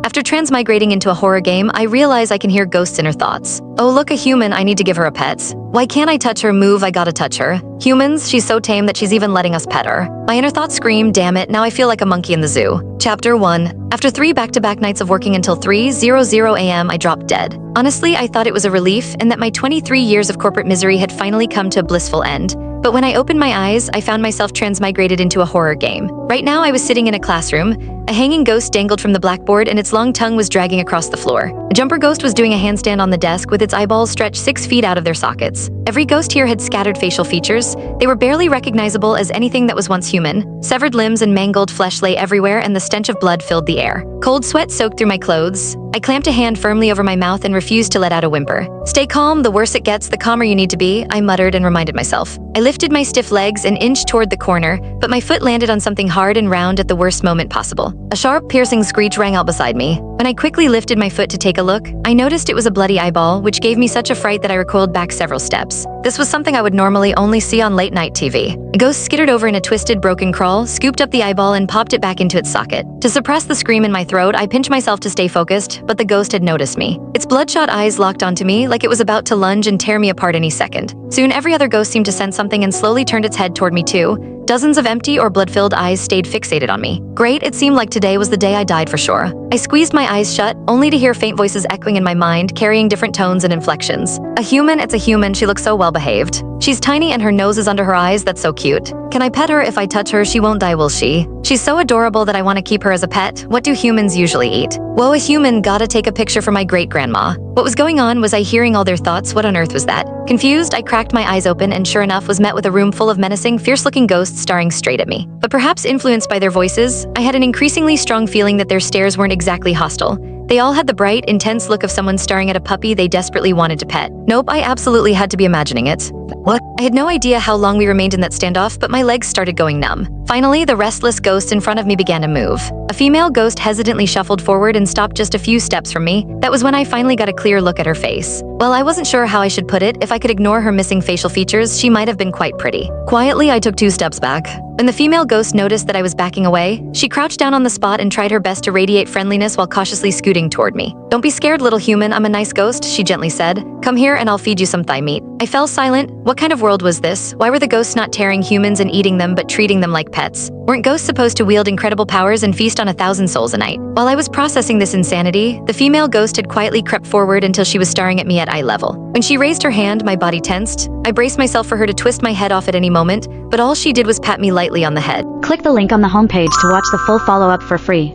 After transmigrating into a horror game, I realize I can hear ghosts in her thoughts. Oh, look, a human, I need to give her a pet. Why can't I touch her? Move, I gotta touch her. Humans, she's so tame that she's even letting us pet her. My inner thoughts scream, damn it, now I feel like a monkey in the zoo. Chapter 1. After 3 back-to-back nights of working until 3:00 a.m., I dropped dead. Honestly, I thought it was a relief and that my 23 years of corporate misery had finally come to a blissful end. But when I opened my eyes, I found myself transmigrated into a horror game. Right now, I was sitting in a classroom. A hanging ghost dangled from the blackboard and its long tongue was dragging across the floor. A jumper ghost was doing a handstand on the desk with its eyeballs stretched 6 feet out of their sockets. Every ghost here had scattered facial features. They were barely recognizable as anything that was once human. Severed limbs and mangled flesh lay everywhere, and the stench of blood filled the air. Cold sweat soaked through my clothes. I clamped a hand firmly over my mouth and refused to let out a whimper. Stay calm, the worse it gets, the calmer you need to be, I muttered and reminded myself. I lifted my stiff legs and inched toward the corner, but my foot landed on something hard and round at the worst moment possible. A sharp, piercing screech rang out beside me. When I quickly lifted my foot to take a look, I noticed it was a bloody eyeball, which gave me such a fright that I recoiled back several steps. This was something I would normally only see on late-night TV. A ghost skittered over in a twisted, broken crawl, scooped up the eyeball, and popped it back into its socket. To suppress the scream in my throat, I pinched myself to stay focused, but the ghost had noticed me. Its bloodshot eyes locked onto me like it was about to lunge and tear me apart any second. Soon, every other ghost seemed to sense something and slowly turned its head toward me too. Dozens of empty or blood-filled eyes stayed fixated on me. Great, it seemed like today was the day I died for sure. I squeezed my eyes shut, only to hear faint voices echoing in my mind, carrying different tones and inflections. A human, it's a human, she looks so well-behaved. She's tiny and her nose is under her eyes, that's so cute. Can I pet her? If I touch her, she won't die, will she? She's so adorable that I want to keep her as a pet. What do humans usually eat? Whoa, a human, gotta take a picture for my great-grandma. What was going on? Was I hearing all their thoughts? What on earth was that? Confused, I cracked my eyes open and sure enough was met with a room full of menacing, fierce-looking ghosts staring straight at me. But perhaps influenced by their voices, I had an increasingly strong feeling that their stares weren't exactly hostile. They all had the bright, intense look of someone staring at a puppy they desperately wanted to pet. Nope, I absolutely had to be imagining it. What? I had no idea how long we remained in that standoff, but my legs started going numb. Finally, the restless ghost in front of me began to move. A female ghost hesitantly shuffled forward and stopped just a few steps from me. That was when I finally got a clear look at her face. Well, I wasn't sure how I should put it. If I could ignore her missing facial features, she might have been quite pretty. Quietly, I took 2 steps back. When the female ghost noticed that I was backing away, she crouched down on the spot and tried her best to radiate friendliness while cautiously scooting toward me. Don't be scared, little human, I'm a nice ghost, she gently said. Come here and I'll feed you some thigh meat. I fell silent. What kind of world was this? Why were the ghosts not tearing humans and eating them but treating them like pets? Weren't ghosts supposed to wield incredible powers and feast on 1,000 souls a night? While I was processing this insanity, the female ghost had quietly crept forward until she was staring at me at eye level. When she raised her hand, my body tensed. I braced myself for her to twist my head off at any moment, but all she did was pat me lightly on the head. Click the link on the homepage to watch the full follow-up for free.